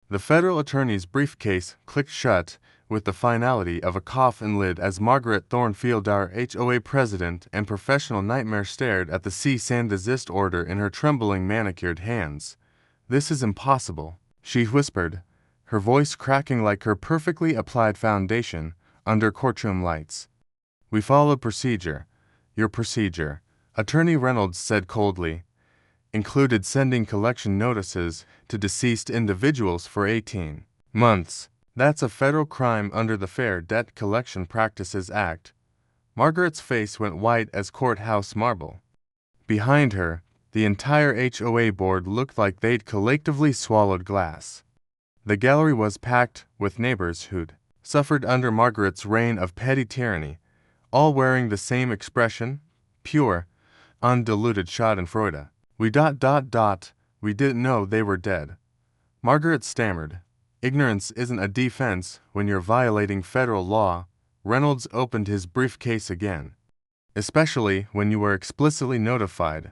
The federal attorney's briefcase clicked shut with the finality of a coffin lid as Margaret Thornfield, our HOA president and professional nightmare, stared at the cease and desist order in her trembling manicured hands. "This is impossible," she whispered, her voice cracking like her perfectly applied foundation under courtroom lights. "We followed procedure. Your procedure," Attorney Reynolds said coldly, "included sending collection notices to deceased individuals for 18 months. That's a federal crime under the Fair Debt Collection Practices Act." Margaret's face went white as courthouse marble. Behind her, the entire HOA board looked like they'd collectively swallowed glass. The gallery was packed with neighbors who'd suffered under Margaret's reign of petty tyranny, all wearing the same expression, pure, undiluted schadenfreude. We didn't know they were dead." Margaret stammered. "Ignorance isn't a defense when you're violating federal law." Reynolds opened his briefcase again. "Especially when you were explicitly notified.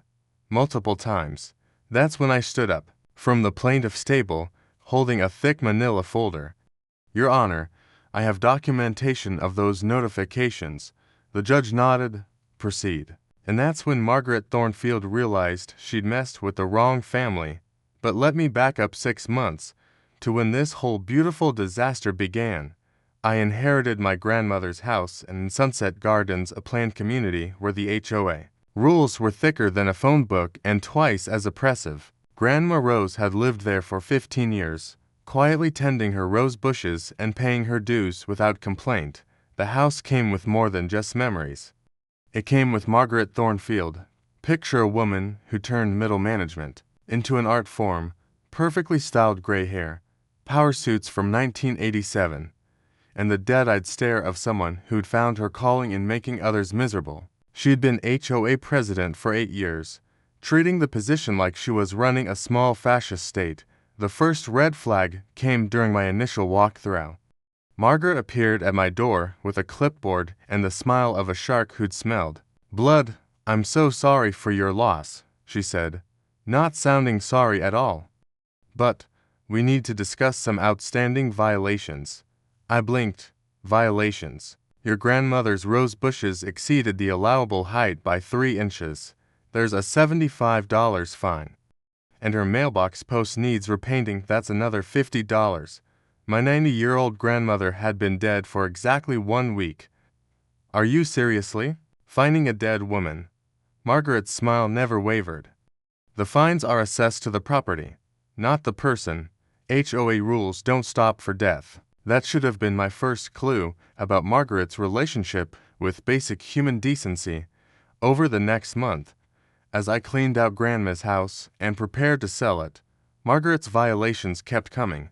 Multiple times." That's when I stood up from the plaintiff's table, holding a thick manila folder. "Your Honor, I have documentation of those notifications." The judge nodded. "Proceed." And that's when Margaret Thornfield realized she'd messed with the wrong family. But let me back up 6 months, to when this whole beautiful disaster began. I inherited my grandmother's house in Sunset Gardens, a planned community where the HOA rules were thicker than a phone book and twice as oppressive. Grandma Rose had lived there for 15 years, quietly tending her rose bushes and paying her dues without complaint. The house came with more than just memories. It came with Margaret Thornfield. Picture a woman who turned middle management into an art form, perfectly styled gray hair, power suits from 1987, and the dead-eyed stare of someone who'd found her calling in making others miserable. She'd been HOA president for 8 years, treating the position like she was running a small fascist state. The first red flag came during my initial walkthrough. Margaret appeared at my door with a clipboard and the smile of a shark who'd smelled blood. "I'm so sorry for your loss," she said, not sounding sorry at all. "But we need to discuss some outstanding violations." I blinked. "Violations?" "Your grandmother's rose bushes exceeded the allowable height by 3 inches. There's a $75 fine. And her mailbox post needs repainting. That's another $50. My 90-year-old grandmother had been dead for exactly 1 week." "Are you seriously fining a dead woman?" Margaret's smile never wavered. "The fines are assessed to the property, not the person. HOA rules don't stop for death." That should have been my first clue about Margaret's relationship with basic human decency. Over the next month, as I cleaned out Grandma's house and prepared to sell it, Margaret's violations kept coming.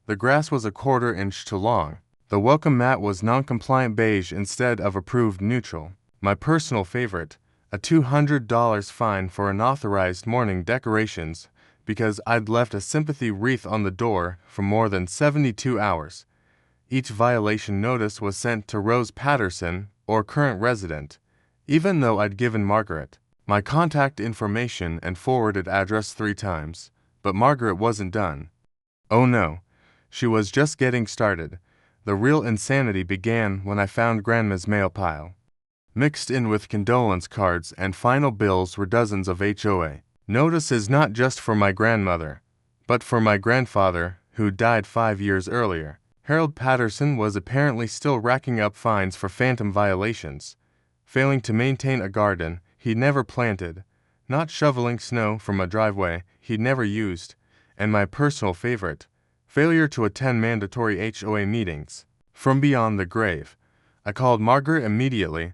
The grass was 1/4 inch too long. The welcome mat was non-compliant beige instead of approved neutral. My personal favorite, a $200 fine for unauthorized morning decorations because I'd left a sympathy wreath on the door for more than 72 hours. Each violation notice was sent to Rose Patterson, or current resident, even though I'd given Margaret my contact information and forwarded address 3 times. But Margaret wasn't done. Oh no. She was just getting started. The real insanity began when I found Grandma's mail pile. Mixed in with condolence cards and final bills were dozens of HOA notices, not just for my grandmother, but for my grandfather, who died 5 years earlier. Harold Patterson was apparently still racking up fines for phantom violations, failing to maintain a garden he'd never planted, not shoveling snow from a driveway he'd never used, and my personal favorite, failure to attend mandatory HOA meetings. From beyond the grave, I called Margaret immediately.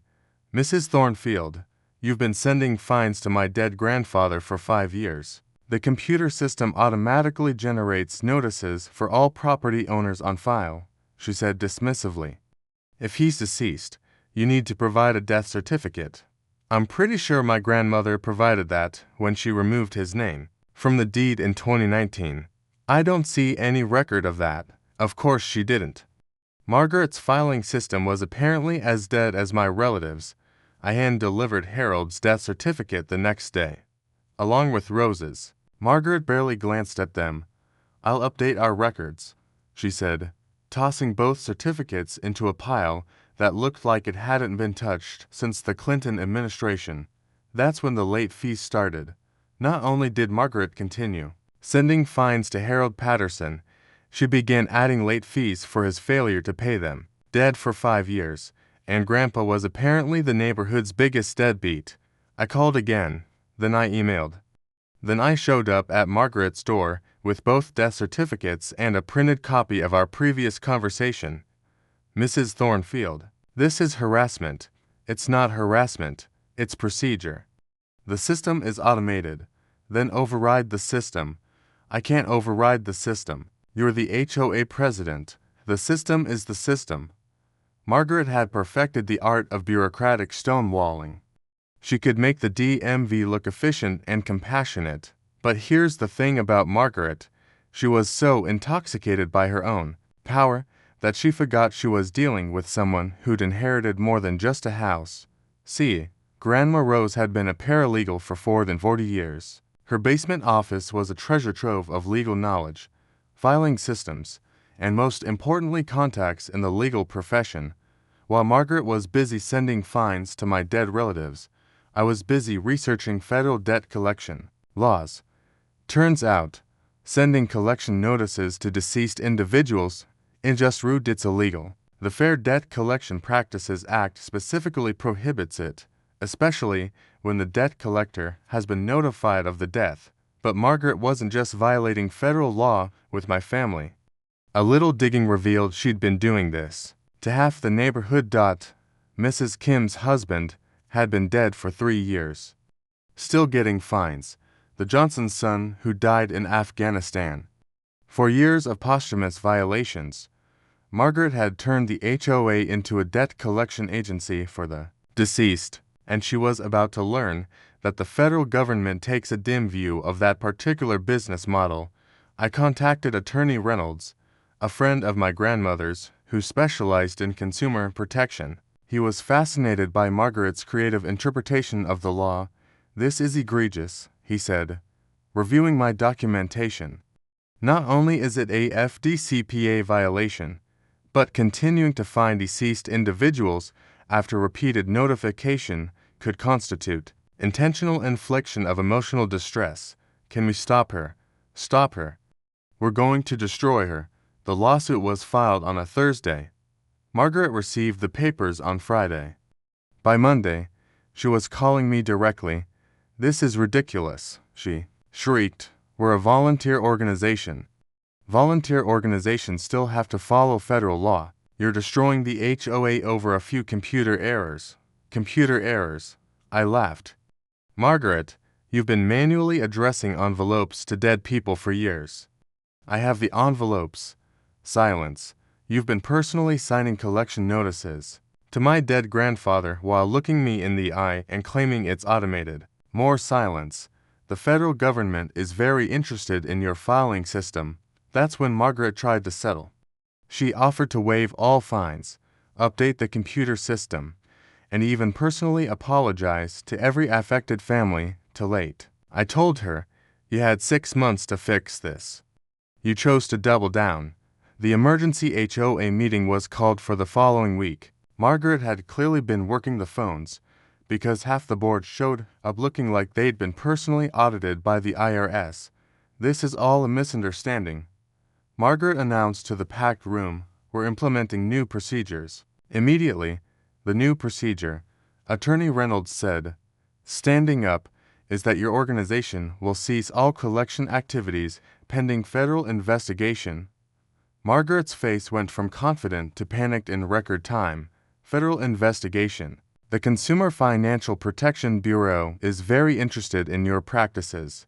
"Mrs. Thornfield, you've been sending fines to my dead grandfather for 5 years. The computer system automatically generates notices for all property owners on file," she said dismissively. "If he's deceased, you need to provide a death certificate. I'm pretty sure my grandmother provided that when she removed his name from the deed in 2019. I don't see any record of that." Of course she didn't. Margaret's filing system was apparently as dead as my relatives. I hand-delivered Harold's death certificate the next day, along with Rose's. Margaret barely glanced at them. I'll update our records, she said, tossing both certificates into a pile that looked like it hadn't been touched since the Clinton administration. That's when the late fees started. Not only did Margaret continue sending fines to Harold Patterson, she began adding late fees for his failure to pay them. Dead for 5 years, and Grandpa was apparently the neighborhood's biggest deadbeat. I called again, then I emailed. Then I showed up at Margaret's door with both death certificates and a printed copy of our previous conversation. Mrs. Thornfield, this is harassment. It's not harassment, it's procedure. The system is automated. Then override the system. I can't override the system. You're the HOA president. The system is the system. Margaret had perfected the art of bureaucratic stonewalling. She could make the DMV look efficient and compassionate. But here's the thing about Margaret. She was so intoxicated by her own power that she forgot she was dealing with someone who'd inherited more than just a house. See, Grandma Rose had been a paralegal for more than 40 years. Her basement office was a treasure trove of legal knowledge, filing systems, and most importantly contacts in the legal profession. While Margaret was busy sending fines to my dead relatives, I was busy researching federal debt collection laws. Turns out, sending collection notices to deceased individuals in just rude, it's illegal. The Fair Debt Collection Practices Act specifically prohibits it, especially when the debt collector has been notified of the death. But Margaret wasn't just violating federal law with my family. A little digging revealed she'd been doing this to half the neighborhood. Mrs. Kim's husband had been dead for 3 years, still getting fines. The Johnson's son, who died in Afghanistan. For years of posthumous violations, Margaret had turned the HOA into a debt collection agency for the deceased, and she was about to learn that the federal government takes a dim view of that particular business model. I contacted Attorney Reynolds, a friend of my grandmother's who specialized in consumer protection. He was fascinated by Margaret's creative interpretation of the law. This is egregious, he said, reviewing my documentation. Not only is it a FDCPA violation, but continuing to fine deceased individuals after repeated notification could constitute intentional infliction of emotional distress. Can we stop her? Stop her. We're going to destroy her. The lawsuit was filed on a Thursday. Margaret received the papers on Friday. By Monday, she was calling me directly. This is ridiculous, she shrieked. We're a volunteer organization. Volunteer organizations still have to follow federal law. You're destroying the HOA over a few computer errors. Computer errors. I laughed. Margaret, you've been manually addressing envelopes to dead people for years. I have the envelopes. Silence. You've been personally signing collection notices to my dead grandfather while looking me in the eye and claiming it's automated. More silence. The federal government is very interested in your filing system. That's when Margaret tried to settle. She offered to waive all fines, update the computer system, and even personally apologize to every affected family. Too late. I told her, you had 6 months to fix this. You chose to double down. The emergency HOA meeting was called for the following week. Margaret had clearly been working the phones, because half the board showed up looking like they'd been personally audited by the IRS. This is all a misunderstanding. Margaret announced to the packed room, we're implementing new procedures. Immediately, the new procedure, Attorney Reynolds said, standing up, is that your organization will cease all collection activities pending federal investigation. Margaret's face went from confident to panicked in record time. Federal investigation. The Consumer Financial Protection Bureau is very interested in your practices,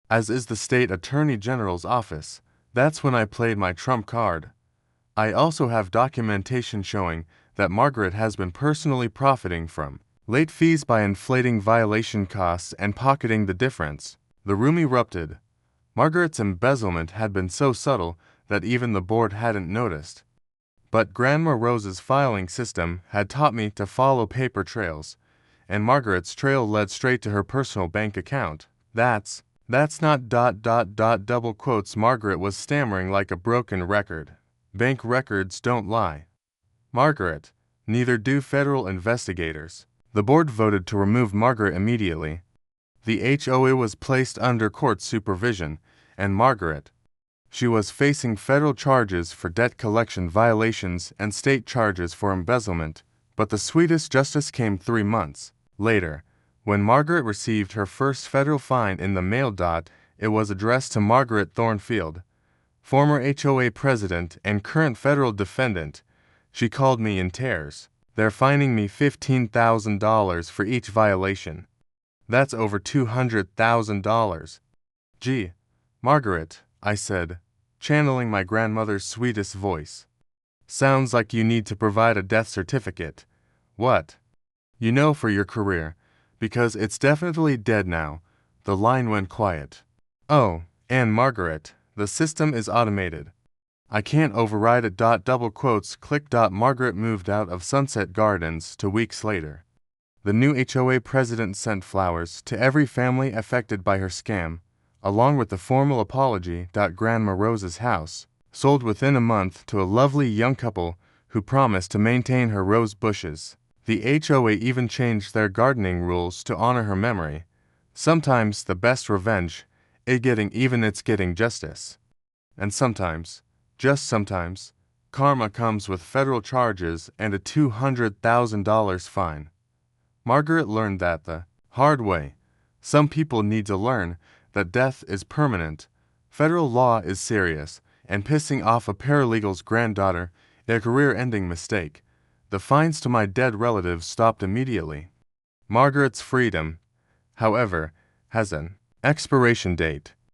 as is the State Attorney General's office. That's when I played my trump card. I also have documentation showing that Margaret has been personally profiting from late fees by inflating violation costs and pocketing the difference. The room erupted. Margaret's embezzlement had been so subtle that even the board hadn't noticed. But Grandma Rose's filing system had taught me to follow paper trails, and Margaret's trail led straight to her personal bank account. That's That's not double quotes. Margaret was stammering like a broken record. Bank records don't lie. Margaret, neither do federal investigators. The board voted to remove Margaret immediately. The HOA was placed under court supervision, and Margaret, she was facing federal charges for debt collection violations and state charges for embezzlement, but the sweetest justice came 3 months later, when Margaret received her first federal fine in the mail. It was addressed to Margaret Thornfield, former HOA president and current federal defendant. She called me in tears. They're fining me $15,000 for each violation. That's over $200,000. Gee, Margaret, I said, channeling my grandmother's sweetest voice. Sounds like you need to provide a death certificate. What? You know, for your career, because it's definitely dead now. The line went quiet. Oh, and Margaret, the system is automated. I can't override it. Double quotes. Click. Margaret moved out of Sunset Gardens 2 weeks later. The new HOA president sent flowers to every family affected by her scam, along with a formal apology. Grandma Rose's house sold within a month to a lovely young couple who promised to maintain her rose bushes. The HOA even changed their gardening rules to honor her memory. Sometimes the best revenge is getting justice. And sometimes, just sometimes, karma comes with federal charges and a $200,000 fine. Margaret learned that the hard way. Some people need to learn that death is permanent, federal law is serious, and pissing off a paralegal's granddaughter is a career-ending mistake. The fines to my dead relatives stopped immediately. Margaret's freedom, however, has an expiration date.